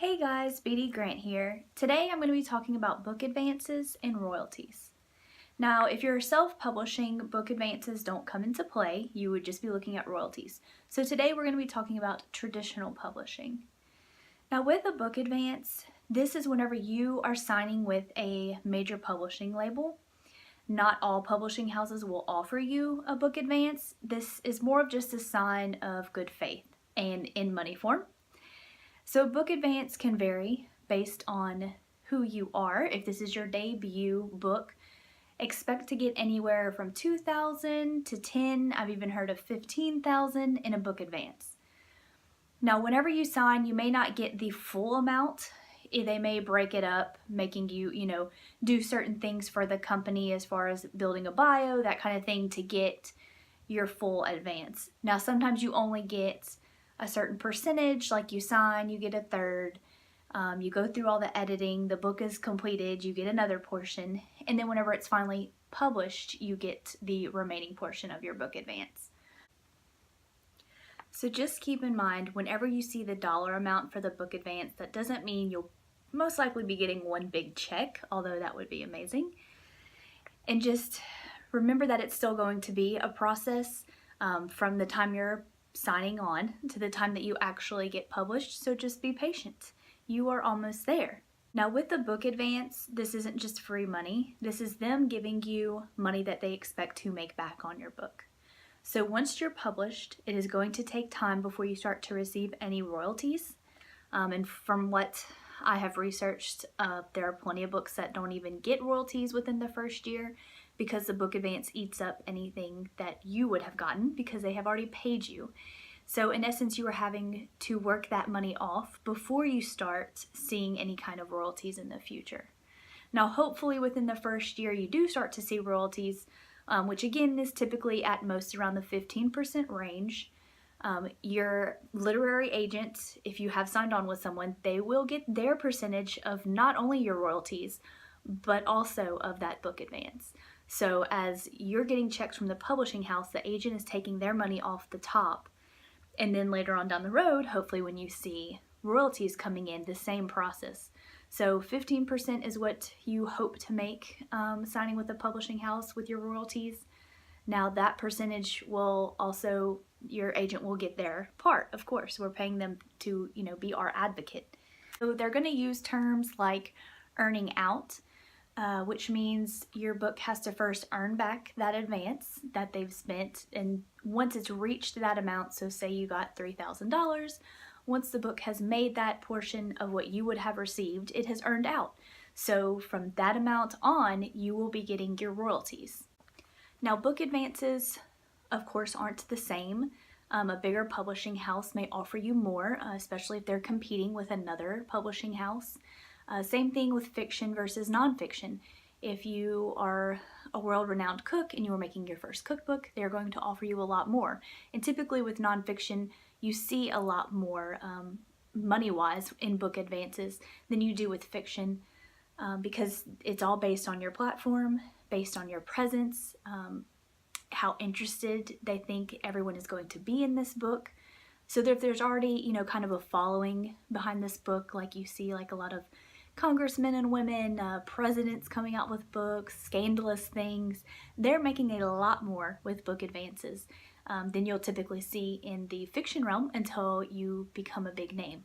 Hey guys, b.d.grant here. Today I'm going to be talking about book advances and royalties. Now, if you're self-publishing, book advances don't come into play. You would just be looking at royalties. So today we're going to be talking about traditional publishing. Now, with a book advance, this is whenever you are signing with a major publishing label. Not all publishing houses will offer you a book advance. This is more of just a sign of good faith and in money form. So book advance can vary based on who you are. If this is your debut book, expect to get anywhere from $2,000 to $10,000. I've even heard of $15,000 in a book advance. Now, whenever you sign, you may not get the full amount. They may break it up, making you, do certain things for the company as far as building a bio, that kind of thing, to get your full advance. Now, sometimes you only get a certain percentage, like you sign, you get a third, you go through all the editing, the book is completed, you get another portion, and then whenever it's finally published, you get the remaining portion of your book advance. So just keep in mind, whenever you see the dollar amount for the book advance, that doesn't mean you'll most likely be getting one big check, although that would be amazing. And just remember that it's still going to be a process from the time you're signing on to the time that you actually get published, so just be patient. You are almost there. Now, with the book advance, this isn't just free money. This is them giving you money that they expect to make back on your book. So once you're published, it is going to take time before you start to receive any royalties. And from what I have researched, there are plenty of books that don't even get royalties within the first year, because the book advance eats up anything that you would have gotten because they have already paid you. So in essence, you are having to work that money off before you start seeing any kind of royalties in the future. Now, hopefully within the first year you do start to see royalties, which again is typically at most around the 15% range. Your literary agent, if you have signed on with someone, they will get their percentage of not only your royalties, but also of that book advance. So as you're getting checks from the publishing house, the agent is taking their money off the top. And then later on down the road, hopefully when you see royalties coming in, the same process. So 15% is what you hope to make signing with a publishing house with your royalties. Now that percentage will also, your agent will get their part, of course. We're paying them to, be our advocate. So they're going to use terms like earning out, which means your book has to first earn back that advance that they've spent, and once it's reached that amount, so say you got $3,000, once the book has made that portion of what you would have received, it has earned out. So from that amount on, you will be getting your royalties. Now, book advances, of course, aren't the same. A bigger publishing house may offer you more, especially if they're competing with another publishing house. Same thing with fiction versus nonfiction. If you are a world-renowned cook and you are making your first cookbook, they're going to offer you a lot more. And typically with nonfiction, you see a lot more money-wise in book advances than you do with fiction, because it's all based on your platform, based on your presence, how interested they think everyone is going to be in this book. So if there's already, kind of a following behind this book, like you see like a lot of congressmen and women, presidents coming out with books, scandalous things, they're making a lot more with book advances than you'll typically see in the fiction realm until you become a big name.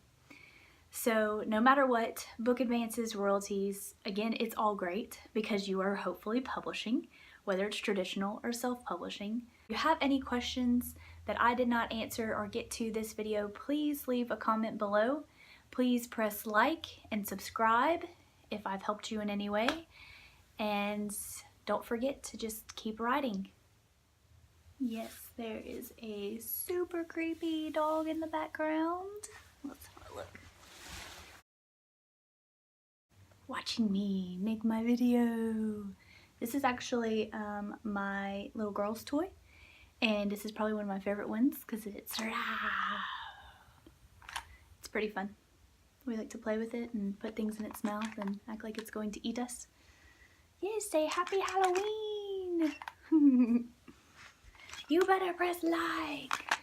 So no matter what, book advances, royalties, again, it's all great because you are hopefully publishing, whether it's traditional or self-publishing. If you have any questions that I did not answer or get to this video, please leave a comment below. Please press like and subscribe if I've helped you in any way. And don't forget to just keep writing. Yes, there is a super creepy dog in the background. Let's have a look. Watching me make my video. This is actually my little girl's toy, and this is probably one of my favorite ones because it's pretty fun. We like to play with it and put things in its mouth and act like it's going to eat us. Yes, say happy Halloween! You better press like!